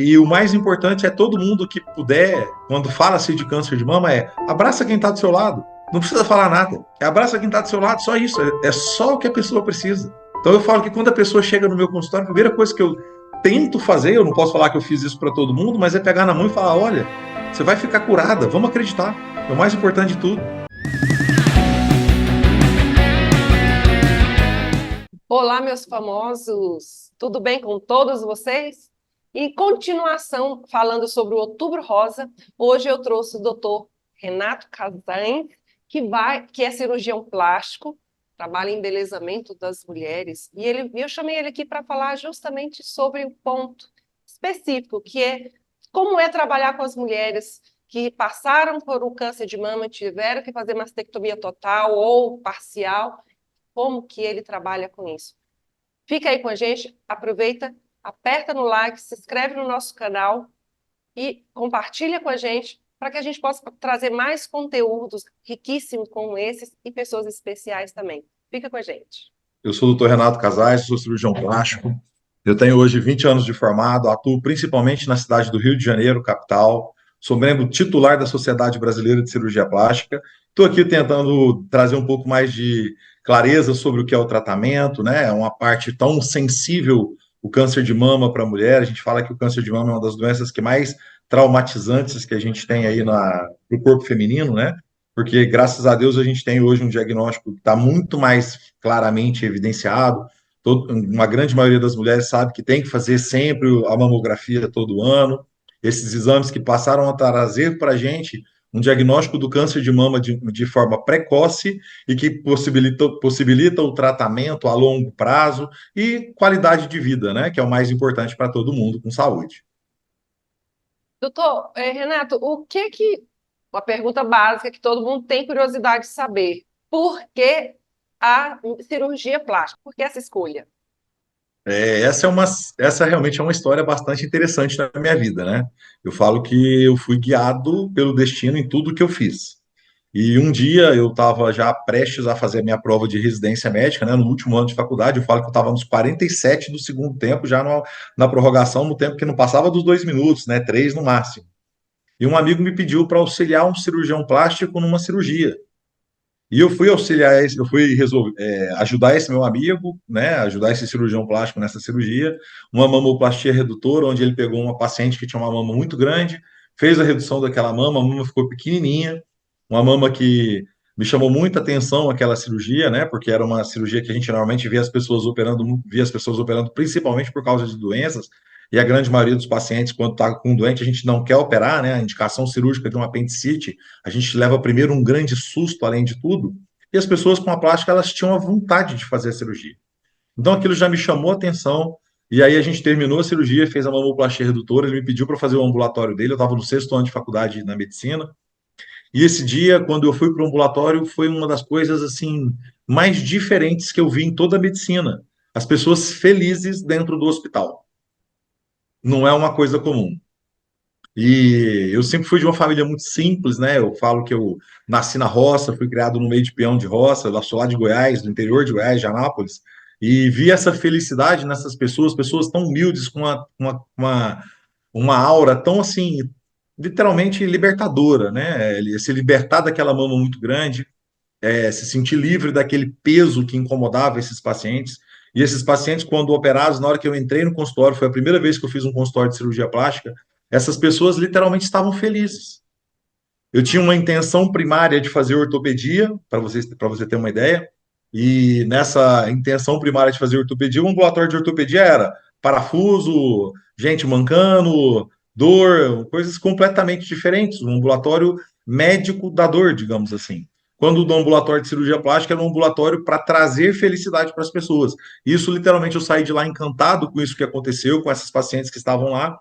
E o mais importante é todo mundo que puder, quando fala-se de câncer de mama, abraça quem está do seu lado. Não precisa falar nada. Abraça quem está do seu lado, só isso. É só o que a pessoa precisa. Então eu falo que quando a pessoa chega no meu consultório, a primeira coisa que eu tento fazer, eu não posso falar que eu fiz isso para todo mundo, mas é pegar na mão e falar: olha, você vai ficar curada, vamos acreditar. É o mais importante de tudo. Olá, meus famosos! Tudo bem com todos vocês? Em continuação, falando sobre o Outubro Rosa, hoje eu trouxe o doutor Renato Casais, que é cirurgião plástico, trabalha em embelezamento das mulheres, e eu chamei ele aqui para falar justamente sobre o ponto específico, que é como é trabalhar com as mulheres que passaram por um câncer de mama, tiveram que fazer mastectomia total ou parcial, como que ele trabalha com isso. Fica aí com a gente, aproveita, aperta no like, se inscreve no nosso canal e compartilha com a gente para que a gente possa trazer mais conteúdos riquíssimos como esses e pessoas especiais também. Fica com a gente. Eu sou o doutor Renato Casais, sou cirurgião plástico. Eu tenho hoje 20 anos de formado, atuo principalmente na cidade do Rio de Janeiro, capital. Sou membro titular da Sociedade Brasileira de Cirurgia Plástica. Estou aqui tentando trazer um pouco mais de clareza sobre o que é o tratamento, né? É uma parte tão sensível, o câncer de mama para a mulher. A gente fala que o câncer de mama é uma das doenças que mais traumatizantes que a gente tem aí no corpo feminino, né? Porque graças a Deus a gente tem hoje um diagnóstico que está muito mais claramente evidenciado. Uma grande maioria das mulheres sabe que tem que fazer sempre a mamografia todo ano. Esses exames que passaram a trazer para a gente um diagnóstico do câncer de mama de forma precoce e que possibilita o tratamento a longo prazo e qualidade de vida, né? Que é o mais importante para todo mundo com saúde. Doutor, Renato, uma pergunta básica que todo mundo tem curiosidade de saber. Por que a cirurgia plástica? Por que essa escolha? Essa realmente é uma história bastante interessante na minha vida, né? Eu falo que eu fui guiado pelo destino em tudo que eu fiz. E um dia eu estava já prestes a fazer a minha prova de residência médica, né? No último ano de faculdade, eu falo que eu estava nos 47 do segundo tempo, já na prorrogação, no tempo que não passava dos 2 minutos, né? 3 no máximo. E um amigo me pediu para auxiliar um cirurgião plástico numa cirurgia. E eu fui auxiliar, eu fui ajudar esse meu amigo, né, ajudar esse cirurgião plástico nessa cirurgia, uma mamoplastia redutora, onde ele pegou uma paciente que tinha uma mama muito grande, fez a redução daquela mama, a mama ficou pequenininha, uma mama que me chamou muita atenção aquela cirurgia, né, porque era uma cirurgia que a gente normalmente via as pessoas operando principalmente por causa de doenças, e a grande maioria dos pacientes, quando está com um doente, a gente não quer operar, né, a indicação cirúrgica de um apendicite, a gente leva primeiro um grande susto, além de tudo, e as pessoas com a plástica, elas tinham a vontade de fazer a cirurgia. Então aquilo já me chamou a atenção, e aí a gente terminou a cirurgia, fez a mamoplastia redutora, ele me pediu para fazer o ambulatório dele, eu estava no sexto ano de faculdade na medicina, e esse dia, quando eu fui para o ambulatório, foi uma das coisas, assim, mais diferentes que eu vi em toda a medicina. As pessoas felizes dentro do hospital. Não é uma coisa comum. E eu sempre fui de uma família muito simples, né? Eu falo que eu nasci na roça, fui criado no meio de peão de roça, eu sou lá de Goiás, do interior de Goiás, de Anápolis, e vi essa felicidade nessas pessoas, pessoas tão humildes, com uma aura tão assim, literalmente libertadora, né? Se libertar daquela mama muito grande, se sentir livre daquele peso que incomodava esses pacientes. E esses pacientes, quando operados, na hora que eu entrei no consultório, foi a primeira vez que eu fiz um consultório de cirurgia plástica, essas pessoas literalmente estavam felizes. Eu tinha uma intenção primária de fazer ortopedia, para você ter uma ideia, e nessa intenção primária de fazer ortopedia, o ambulatório de ortopedia era parafuso, gente mancando, dor, coisas completamente diferentes, um ambulatório médico da dor, digamos assim. Quando o ambulatório de cirurgia plástica era um ambulatório para trazer felicidade para as pessoas. Isso, literalmente, eu saí de lá encantado com isso que aconteceu, com essas pacientes que estavam lá.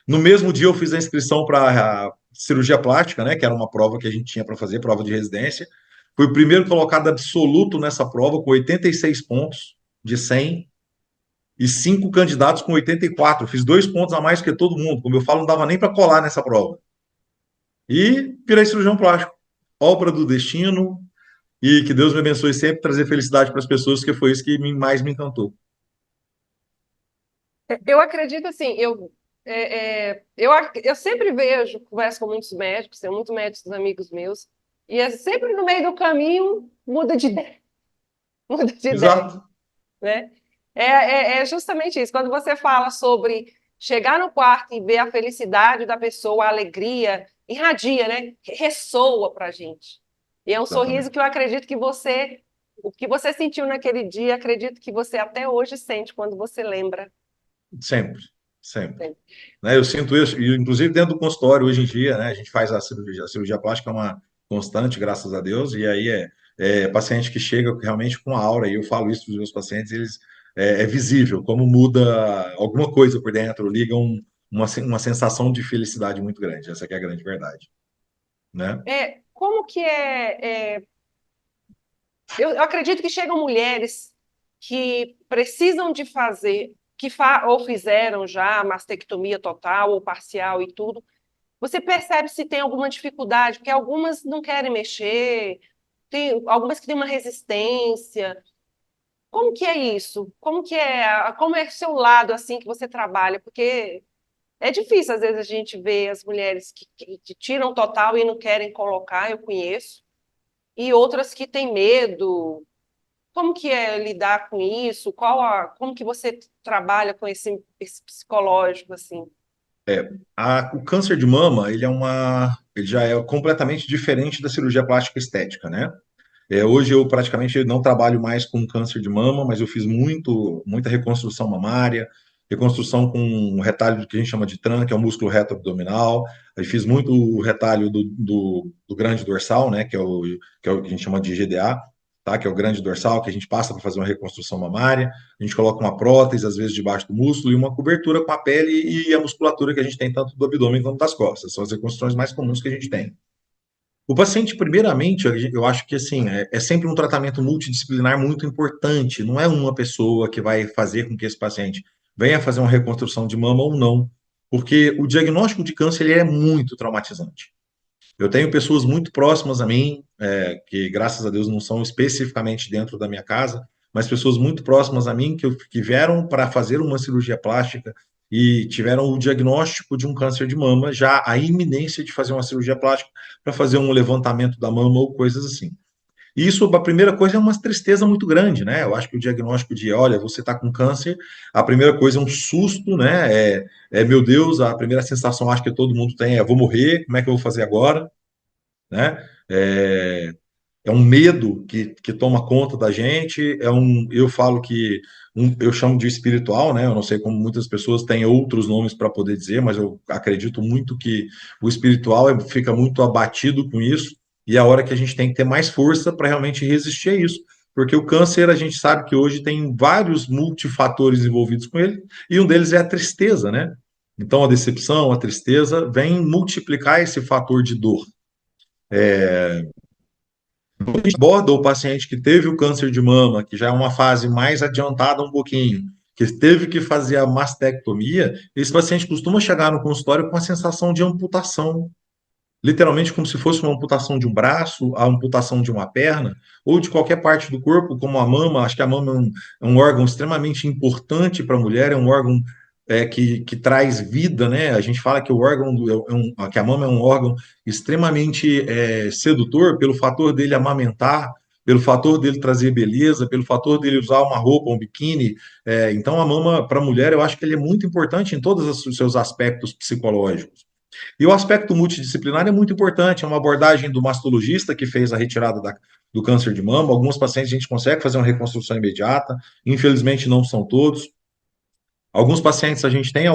No mesmo dia, eu fiz a inscrição para cirurgia plástica, né? Que era uma prova que a gente tinha para fazer, prova de residência. Fui o primeiro colocado absoluto nessa prova, com 86 pontos de 100 e 5 candidatos com 84. Fiz 2 pontos a mais que todo mundo. Como eu falo, não dava nem para colar nessa prova. E virei cirurgião plástico. Obra do destino. E que Deus me abençoe sempre trazer felicidade para as pessoas, que foi isso que mais me encantou. Eu acredito assim, eu sempre vejo, converso com muitos médicos, tenho muitos médicos amigos meus, e sempre no meio do caminho muda de ideia, muda de ideia, Exato. né? É justamente isso. Quando você fala sobre chegar no quarto e ver a felicidade da pessoa, a alegria, irradia, né? Ressoa para a gente. E é um sorriso que Exatamente. eu acredito que o que você sentiu naquele dia, acredito que você até hoje sente quando você lembra. Sempre, sempre. Né, eu sinto isso, e inclusive dentro do consultório hoje em dia, né, a gente faz a cirurgia plástica é uma constante, graças a Deus, e aí é paciente que chega realmente com a aura, e eu falo isso para os meus pacientes, eles é visível como muda alguma coisa por dentro, liga uma sensação de felicidade muito grande, essa que é a grande verdade, né? Como que eu acredito que chegam mulheres que precisam de fazer, ou fizeram já mastectomia total ou parcial e tudo. Você percebe se tem alguma dificuldade, porque algumas não querem mexer, tem algumas que têm uma resistência. Como que é isso? Como é o seu lado assim que você trabalha? Porque é difícil às vezes a gente ver as mulheres que tiram total e não querem colocar, eu conheço, e outras que têm medo. Como que é lidar com isso? Como que você trabalha com esse psicológico assim? O câncer de mama, ele já é completamente diferente da cirurgia plástica estética, né? Hoje eu praticamente não trabalho mais com câncer de mama, mas eu fiz muita reconstrução mamária, reconstrução com um retalho que a gente chama de TRAN, que é o músculo reto abdominal. Eu fiz muito o retalho do grande dorsal, né, que é o que a gente chama de GDA, tá, que é o grande dorsal, que a gente passa para fazer uma reconstrução mamária. A gente coloca uma prótese, às vezes, debaixo do músculo e uma cobertura com a pele e a musculatura que a gente tem tanto do abdômen quanto das costas. São as reconstruções mais comuns que a gente tem. O paciente, primeiramente, eu acho que assim, é sempre um tratamento multidisciplinar muito importante. Não é uma pessoa que vai fazer com que esse paciente venha fazer uma reconstrução de mama ou não, porque o diagnóstico de câncer ele é muito traumatizante. Eu tenho pessoas muito próximas a mim, que graças a Deus não são especificamente dentro da minha casa, mas pessoas muito próximas a mim que vieram para fazer uma cirurgia plástica e tiveram o diagnóstico de um câncer de mama, já a iminência de fazer uma cirurgia plástica para fazer um levantamento da mama ou coisas assim. E isso, a primeira coisa, é uma tristeza muito grande, né? Eu acho que o diagnóstico de, olha, você está com câncer, a primeira coisa é um susto, né? Meu Deus, a primeira sensação, acho que todo mundo tem, vou morrer, como é que eu vou fazer agora? Né? É, é um medo que toma conta da gente, eu falo que eu chamo de espiritual, né? Eu não sei como muitas pessoas têm outros nomes para poder dizer, mas eu acredito muito que o espiritual fica muito abatido com isso, e é a hora que a gente tem que ter mais força para realmente resistir a isso. Porque o câncer, a gente sabe que hoje tem vários multifatores envolvidos com ele, e um deles é a tristeza, né? Então, a decepção, a tristeza, vem multiplicar esse fator de dor. Quando a gente aborda o paciente que teve o câncer de mama, que já é uma fase mais adiantada um pouquinho, que teve que fazer a mastectomia, esse paciente costuma chegar no consultório com a sensação de amputação, literalmente como se fosse uma amputação de um braço, a amputação de uma perna, ou de qualquer parte do corpo, como a mama. Acho que a mama é um órgão extremamente importante para a mulher, é um órgão que traz vida, né? A gente fala que o órgão que a mama é um órgão extremamente sedutor pelo fator dele amamentar, pelo fator dele trazer beleza, pelo fator dele usar uma roupa, um biquíni. Então, a mama, para a mulher, eu acho que ele é muito importante em todos os seus aspectos psicológicos. E o aspecto multidisciplinar é muito importante, é uma abordagem do mastologista que fez a retirada do câncer de mama. Alguns pacientes a gente consegue fazer uma reconstrução imediata, infelizmente não são todos. Alguns pacientes a gente tem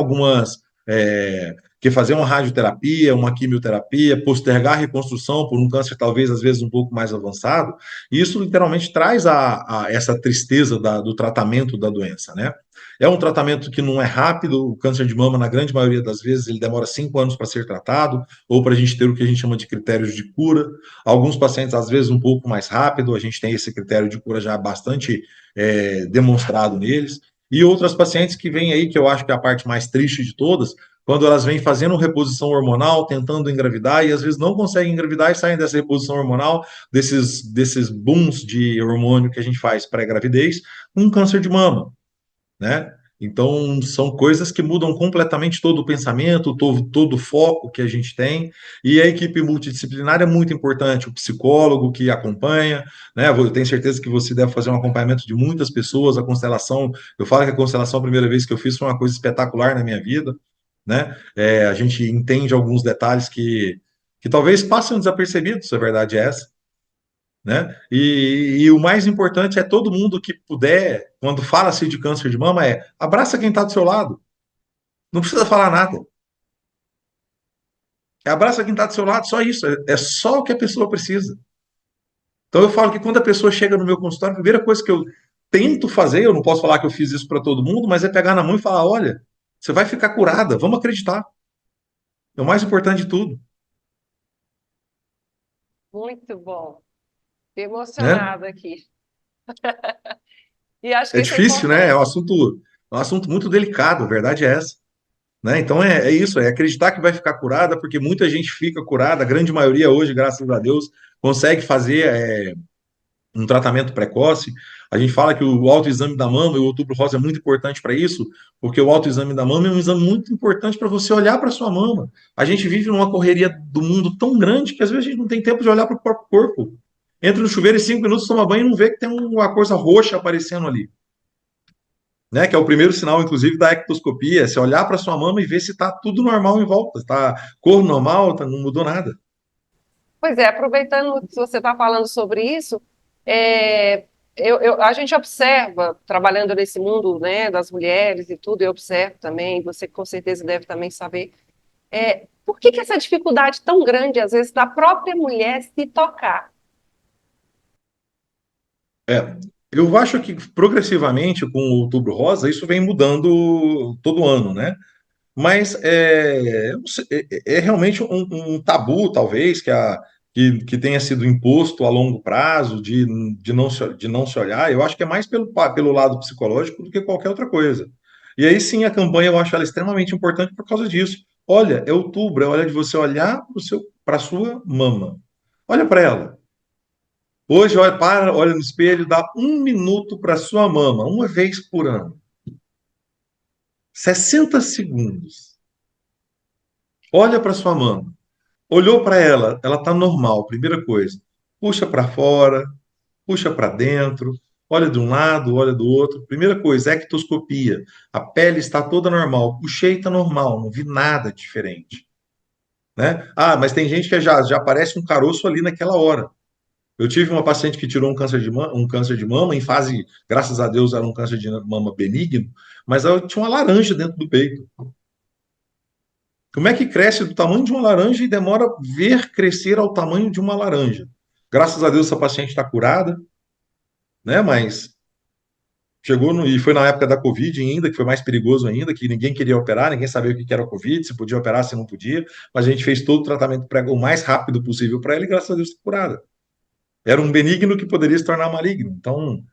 que fazer uma radioterapia, uma quimioterapia, postergar a reconstrução por um câncer talvez às vezes um pouco mais avançado, e isso literalmente traz essa tristeza do tratamento da doença, né? É um tratamento que não é rápido, o câncer de mama, na grande maioria das vezes, ele demora 5 anos para ser tratado, ou para a gente ter o que a gente chama de critérios de cura. Alguns pacientes, às vezes, um pouco mais rápido, a gente tem esse critério de cura já bastante demonstrado neles. E outras pacientes que vêm aí, que eu acho que é a parte mais triste de todas, quando elas vêm fazendo reposição hormonal, tentando engravidar, e às vezes não conseguem engravidar e saem dessa reposição hormonal, desses booms de hormônio que a gente faz pré-gravidez, com um câncer de mama, né? Então, são coisas que mudam completamente todo o pensamento, todo o foco que a gente tem. E a equipe multidisciplinar é muito importante, o psicólogo que acompanha, né? Eu tenho certeza que você deve fazer um acompanhamento de muitas pessoas. A constelação, eu falo que a constelação, a primeira vez que eu fiz, foi uma coisa espetacular na minha vida, né? A gente entende alguns detalhes que talvez passem desapercebidos, se a verdade é essa, né? E o mais importante é todo mundo que puder, quando fala-se de câncer de mama, abraça quem está do seu lado. Não precisa falar nada. Abraça quem está do seu lado, só isso. É só o que a pessoa precisa. Então eu falo que quando a pessoa chega no meu consultório, a primeira coisa que eu tento fazer, eu não posso falar que eu fiz isso para todo mundo, mas é pegar na mão e falar: olha, você vai ficar curada, vamos acreditar. É o mais importante de tudo, Muito bom. Fiquei né? emocionada aqui. E acho É que isso é difícil, né? importante. É um assunto muito delicado, a verdade é essa. Né? Então é isso, é acreditar que vai ficar curada, porque muita gente fica curada, a grande maioria hoje, graças a Deus, consegue fazer um tratamento precoce. A gente fala que o autoexame da mama e o Outubro Rosa é muito importante para isso, porque o autoexame da mama é um exame muito importante para você olhar para sua mama. A gente vive numa correria do mundo tão grande que às vezes a gente não tem tempo de olhar para o próprio corpo. Entra no chuveiro em 5 minutos, toma banho e não vê que tem uma coisa roxa aparecendo ali, né? Que é o primeiro sinal, inclusive, da ectoscopia. Você olhar para sua mama e ver se está tudo normal em volta. Está cor normal, não mudou nada. Pois é, aproveitando que você está falando sobre isso, é, a gente observa, trabalhando nesse mundo, né, das mulheres e tudo, eu observo também, você com certeza deve também saber, por que que essa dificuldade tão grande, às vezes, da própria mulher se tocar? É, eu acho que progressivamente, com o Outubro Rosa, isso vem mudando todo ano, né? Mas eu não sei, é realmente um tabu, talvez, que tenha sido imposto a longo prazo de não se olhar. Eu acho que é mais pelo lado psicológico do que qualquer outra coisa. E aí sim, a campanha eu acho ela extremamente importante por causa disso. Olha, é outubro, é hora de você olhar para a sua mama. Olha para ela. Hoje, olha no espelho, dá 1 minuto para sua mama, uma vez por ano. 60 segundos. Olha para sua mama. Olhou para ela, ela está normal, primeira coisa. Puxa para fora, puxa para dentro, olha de um lado, olha do outro. Primeira coisa, ectoscopia. A pele está toda normal. Puxei, está normal, não vi nada diferente. Né? Ah, mas tem gente que já aparece um caroço ali naquela hora. Eu tive uma paciente que tirou um câncer de mama em fase, graças a Deus, era um câncer de mama benigno, mas ela tinha uma laranja dentro do peito. Como é que cresce do tamanho de uma laranja e demora ver crescer ao tamanho de uma laranja? Graças a Deus essa paciente está curada, né? Mas e foi na época da Covid ainda, que foi mais perigoso ainda, que ninguém queria operar, ninguém sabia o que era Covid, se podia operar, se não podia, mas a gente fez todo o tratamento o mais rápido possível para ela e graças a Deus está curada. Era um benigno que poderia se tornar maligno. Então,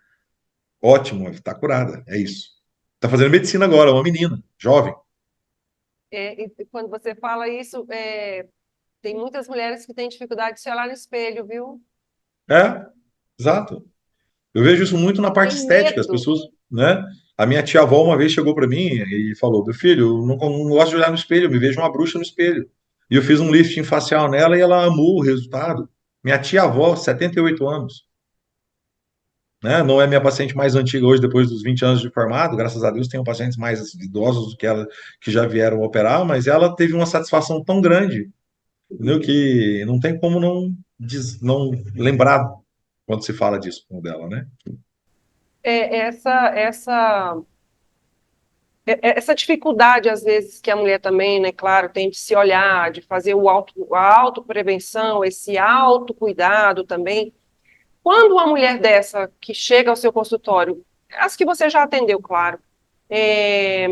ótimo, está curada, é isso. Está fazendo medicina agora, uma menina, jovem. E quando você fala isso, tem muitas mulheres que têm dificuldade de se olhar no espelho, viu? É, exato. Eu vejo isso muito na parte Tem estética, as medo. pessoas, né? A minha tia-avó uma vez chegou para mim e falou: Meu filho, eu não gosto de olhar no espelho, eu me vejo uma bruxa no espelho. E eu fiz um lifting facial nela e ela amou o resultado. Minha tia-avó, 78 anos, né? Não é minha paciente mais antiga hoje, depois dos 20 anos de formado, graças a Deus tenho pacientes mais idosos do que ela que já vieram operar, mas ela teve uma satisfação tão grande, entendeu? Que não tem como não lembrar quando se fala disso com dela, né? Essa dificuldade, às vezes, que a mulher também, né, claro, tem de se olhar, de fazer a autoprevenção, esse autocuidado também. Quando uma mulher dessa que chega ao seu consultório, as que você já atendeu, claro, é,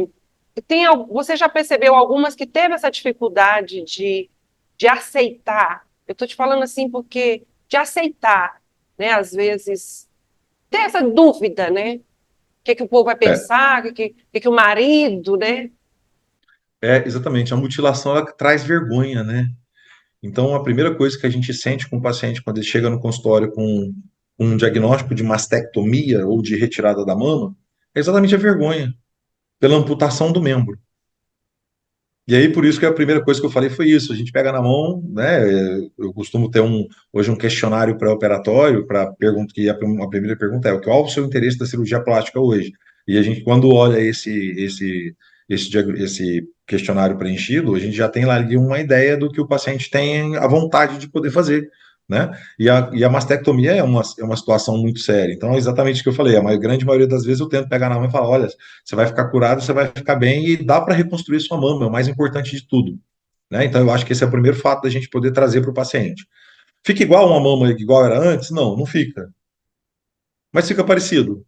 você já percebeu algumas que teve essa dificuldade de aceitar? Eu estou te falando assim porque de aceitar, né, às vezes, ter essa dúvida, né? Que o povo vai É, pensar, que o marido, né? exatamente. A mutilação ela traz vergonha, né? Então, a primeira coisa que a gente sente com o paciente quando ele chega no consultório com um diagnóstico de mastectomia ou de retirada da mama é exatamente a vergonha. pela amputação do membro. E aí, por isso que a primeira coisa que eu falei foi isso. A gente pega na mão, né? Eu costumo ter hoje um questionário pré-operatório para pergunta que a primeira pergunta é qual o seu interesse da cirurgia plástica hoje? E a gente, quando olha esse questionário preenchido, a gente já tem lá ali uma ideia do que o paciente tem a vontade de poder fazer, né? E a mastectomia é uma situação muito séria. Então, é exatamente o que eu falei. Grande maioria das vezes eu tento pegar na mão e falar, olha, você vai ficar curado, você vai ficar bem e dá para reconstruir sua mama, é o mais importante de tudo, né? Então, eu acho que esse é o primeiro fato da gente poder trazer para o paciente. Fica igual uma mama igual era antes? Não, não fica. Mas fica parecido.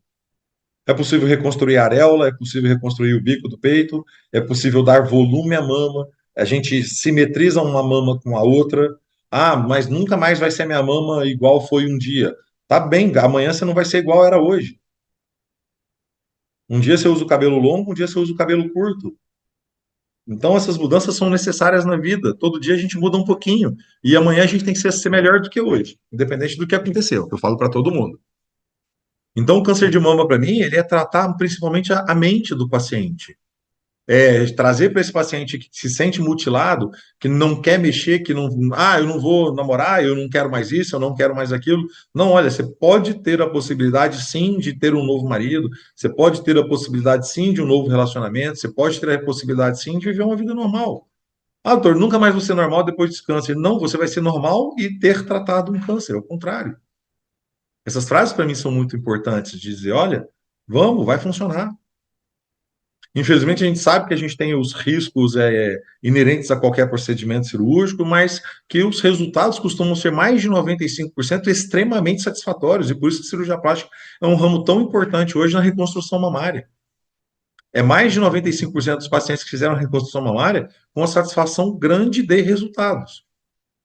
É possível reconstruir a areola, é possível reconstruir o bico do peito, é possível dar volume à mama, a gente simetriza uma mama com a outra. Ah, mas nunca mais vai ser minha mama igual foi um dia. Tá bem, amanhã você não vai ser igual era hoje. Um dia você usa o cabelo longo, um dia você usa o cabelo curto. Então, essas mudanças são necessárias na vida. Todo dia a gente muda um pouquinho. E amanhã a gente tem que ser melhor do que hoje, independente do que aconteceu. Eu falo para todo mundo. Então, o câncer de mama, para mim, ele é tratar principalmente a mente do paciente. É trazer para esse paciente que se sente mutilado, que não quer mexer, que não, eu não vou namorar, eu não quero mais isso, eu não quero mais aquilo. Não, olha, você pode ter a possibilidade sim de ter um novo marido, você pode ter a possibilidade sim de um novo relacionamento, você pode ter a possibilidade sim de viver uma vida normal. Ah, doutor, nunca mais vou ser normal depois desse câncer. Não, você vai ser normal e ter tratado um câncer, ao contrário. Essas frases para mim são muito importantes, de dizer, olha, vamos, vai funcionar. Infelizmente, a gente sabe que a gente tem os riscos inerentes a qualquer procedimento cirúrgico, mas que os resultados costumam ser mais de 95% extremamente satisfatórios, e por isso que a cirurgia plástica é um ramo tão importante hoje na reconstrução mamária. É mais de 95% dos pacientes que fizeram a reconstrução mamária com a satisfação grande de resultados.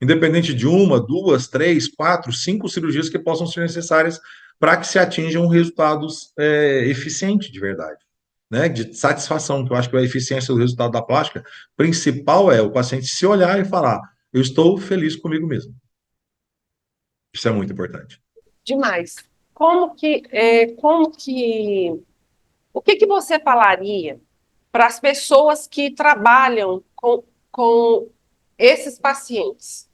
Independente de uma, duas, três, quatro, cinco cirurgias que possam ser necessárias para que se atinjam resultados eficientes de verdade, né? De satisfação, que eu acho que a eficiência do resultado da plástica principal é o paciente se olhar e falar: eu estou feliz comigo mesmo. Isso é muito importante. Demais. O que que você falaria para as pessoas que trabalham com esses pacientes?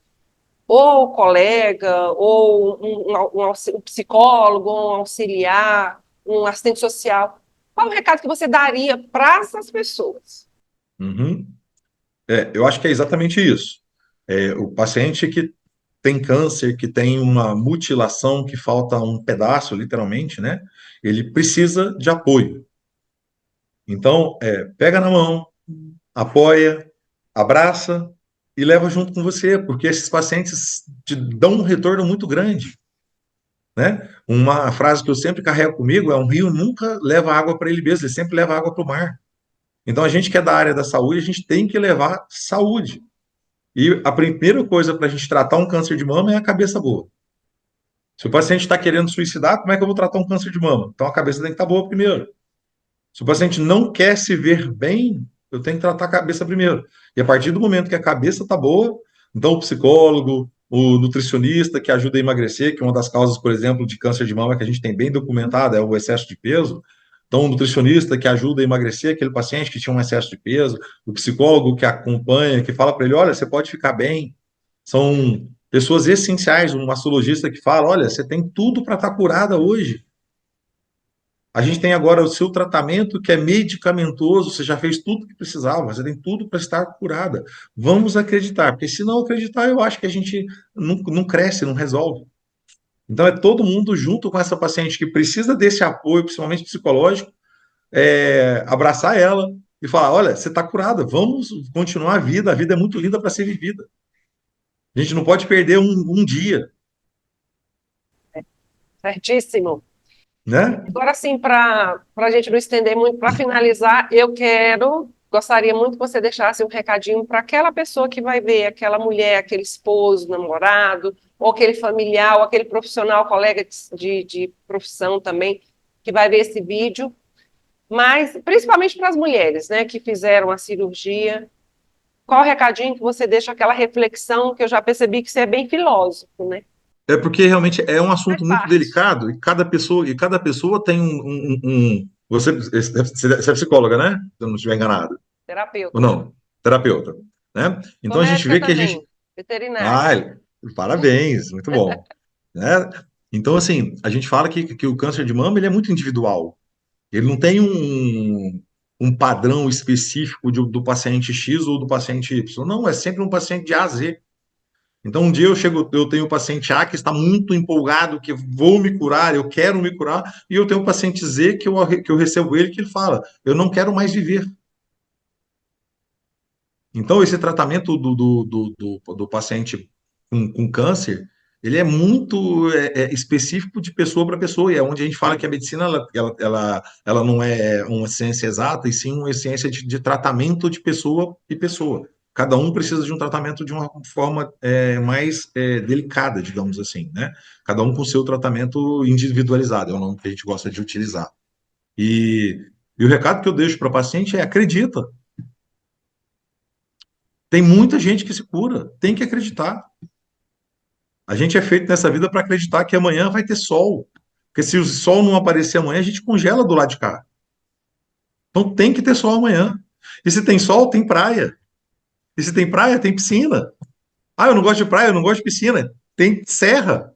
Ou colega, ou um psicólogo, um auxiliar, um assistente social. Qual o recado que você daria para essas pessoas? Uhum. Eu acho que é exatamente isso. O paciente que tem câncer, que tem uma mutilação, que falta um pedaço, literalmente, né? Ele precisa de apoio. Então, pega na mão, apoia, abraça e leva junto com você, porque esses pacientes te dão um retorno muito grande, né? Uma frase que eu sempre carrego comigo é: um rio nunca leva água para ele mesmo, ele sempre leva água para o mar. Então, a gente que é da área da saúde, a gente tem que levar saúde. E a primeira coisa para a gente tratar um câncer de mama é a cabeça boa. Se o paciente está querendo suicidar, como é que eu vou tratar um câncer de mama? Então, a cabeça tem que estar boa primeiro. Se o paciente não quer se ver bem, eu tenho que tratar a cabeça primeiro. E a partir do momento que a cabeça está boa, então o psicólogo, o nutricionista que ajuda a emagrecer, que é uma das causas, por exemplo, de câncer de mama que a gente tem bem documentada é o excesso de peso. Então, o nutricionista que ajuda a emagrecer aquele paciente que tinha um excesso de peso, o psicólogo que acompanha, que fala para ele: olha, você pode ficar bem. São pessoas essenciais. Um mastologista que fala: olha, você tem tudo para estar curada hoje. A gente tem agora o seu tratamento que é medicamentoso, você já fez tudo que precisava, você tem tudo para estar curada. Vamos acreditar, porque se não acreditar, eu acho que a gente não cresce, não resolve. Então é todo mundo junto com essa paciente que precisa desse apoio, principalmente psicológico, abraçar ela e falar: olha, você está curada, vamos continuar a vida é muito linda para ser vivida. A gente não pode perder um dia, Certíssimo. né? Agora, sim, para a gente não estender muito, para finalizar, gostaria muito que você deixasse um recadinho para aquela pessoa que vai ver, aquela mulher, aquele esposo, namorado, ou aquele familiar, ou aquele profissional, colega de profissão também, que vai ver esse vídeo, mas principalmente para as mulheres, né, que fizeram a cirurgia. Qual o recadinho que você deixa, aquela reflexão que eu já percebi que você é bem filósofo, né? É porque realmente é um Faz assunto muito parte. delicado e cada pessoa tem Você é psicóloga, né? Se eu não estiver enganado. Ou Terapeuta. não? Terapeuta, né? Sou Então a gente médica vê que a gente. também, veterinária. Ah, parabéns, muito bom. Né? Então, assim, a gente fala que o câncer de mama ele é muito individual. Ele não tem um padrão específico do paciente X ou do paciente Y. Não, é sempre um paciente de A a Z. Então, um dia eu tenho o paciente A que está muito empolgado, que vou me curar, eu quero me curar, e eu tenho o paciente Z que eu recebo ele que ele fala, eu não quero mais viver. Então, esse tratamento do paciente com câncer, ele é muito específico de pessoa para pessoa, e é onde a gente fala que a medicina ela não é uma ciência exata, e sim uma ciência de tratamento de pessoa e pessoa. Cada um precisa de um tratamento de uma forma mais delicada, digamos assim, né? Cada um com o seu tratamento individualizado, é o nome que a gente gosta de utilizar. E, e o recado que eu deixo para o paciente é: acredita. Tem muita gente que se cura, tem que acreditar. A gente é feito nessa vida para acreditar que amanhã vai ter sol. Porque se o sol não aparecer amanhã, a gente congela do lado de cá. Então tem que ter sol amanhã. E se tem sol, tem praia. E se tem praia, tem piscina. Ah, eu não gosto de praia, eu não gosto de piscina. Tem serra,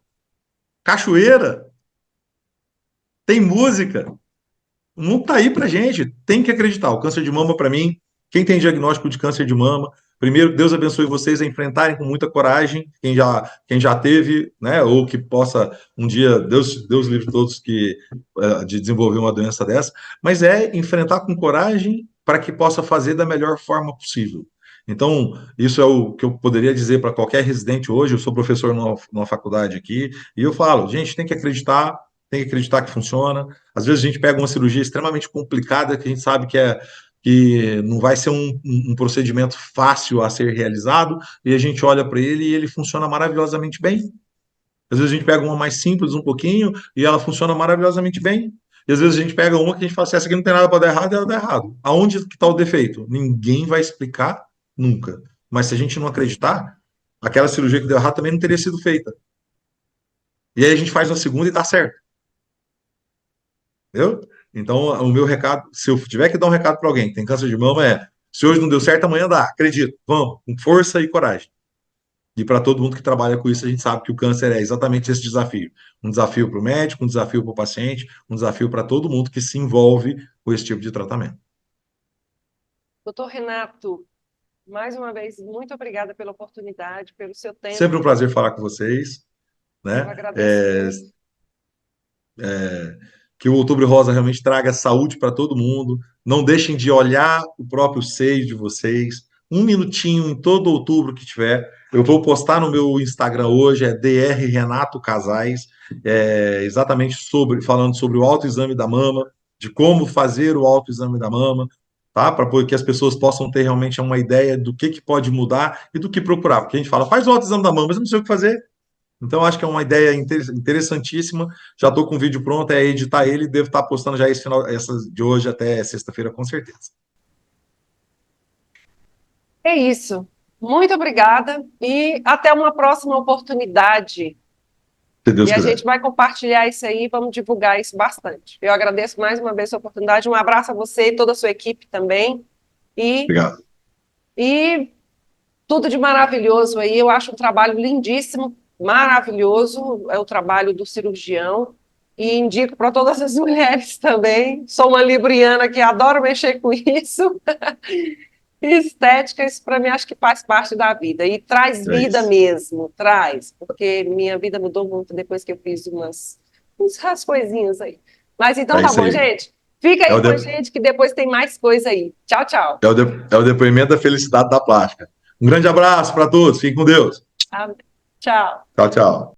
cachoeira, tem música. Não tá aí pra gente. Tem que acreditar. O câncer de mama, para mim, quem tem diagnóstico de câncer de mama, primeiro, Deus abençoe vocês a enfrentarem com muita coragem, quem já teve, né, ou que possa um dia, Deus livre todos de desenvolver uma doença dessa, mas é enfrentar com coragem para que possa fazer da melhor forma possível. Então, isso é o que eu poderia dizer para qualquer residente hoje. Eu sou professor numa faculdade aqui, e eu falo, gente, tem que acreditar que funciona. Às vezes a gente pega uma cirurgia extremamente complicada, que a gente sabe que não vai ser um procedimento fácil a ser realizado, e a gente olha para ele e ele funciona maravilhosamente bem. Às vezes a gente pega uma mais simples um pouquinho e ela funciona maravilhosamente bem. E às vezes a gente pega uma que a gente fala assim: essa aqui não tem nada para dar errado, ela dá errado. Aonde que está o defeito? Ninguém vai explicar nunca. Mas se a gente não acreditar, aquela cirurgia que deu errado também não teria sido feita. E aí a gente faz uma segunda e dá certo. Entendeu? Então, o meu recado, se eu tiver que dar um recado para alguém que tem câncer de mama, é: se hoje não deu certo, amanhã dá. Acredito. Vamos, com força e coragem. E para todo mundo que trabalha com isso, a gente sabe que o câncer é exatamente esse desafio. Um desafio para o médico, um desafio para o paciente, um desafio para todo mundo que se envolve com esse tipo de tratamento. Doutor Renato, mais uma vez, muito obrigada pela oportunidade, pelo seu Sempre um tempo. prazer falar com vocês, Eu né? agradeço muito. Que o Outubro Rosa realmente traga saúde para todo mundo. Não deixem de olhar o próprio seio de vocês. Um minutinho em todo outubro que tiver. Eu vou postar no meu Instagram hoje, é DR Renato Casais, exatamente falando sobre o autoexame da mama, de como fazer o autoexame da mama, tá? Para que as pessoas possam ter realmente uma ideia do que pode mudar e do que procurar. Porque a gente fala, faz o autoexame da mama, mas eu não sei o que fazer. Então, acho que é uma ideia interessantíssima. Já estou com o vídeo pronto, é editar ele, devo estar postando já essa de hoje até sexta-feira, com certeza. É isso. Muito obrigada e até uma próxima oportunidade. Se Deus E a gente quiser. vai compartilhar isso aí, vamos divulgar isso bastante. Eu agradeço mais uma vez a oportunidade. Um abraço a você e toda a sua equipe também. E, Obrigado. e tudo de maravilhoso aí. Eu acho um trabalho lindíssimo, maravilhoso. É o trabalho do cirurgião. E indico para todas as mulheres também. Sou uma libriana que adoro mexer com isso. Estética, isso para mim acho que faz parte da vida. E traz É vida isso. mesmo, traz. Porque minha vida mudou muito depois que eu fiz uns rascoisinhos aí. Mas então É tá isso bom, aí. gente. Fica É aí o, com de- a gente que depois tem mais coisa aí. Tchau, tchau. é o depoimento da felicidade da plástica. Um grande abraço para todos. Fiquem com Deus. Amém. Tchau. Tchau, tchau.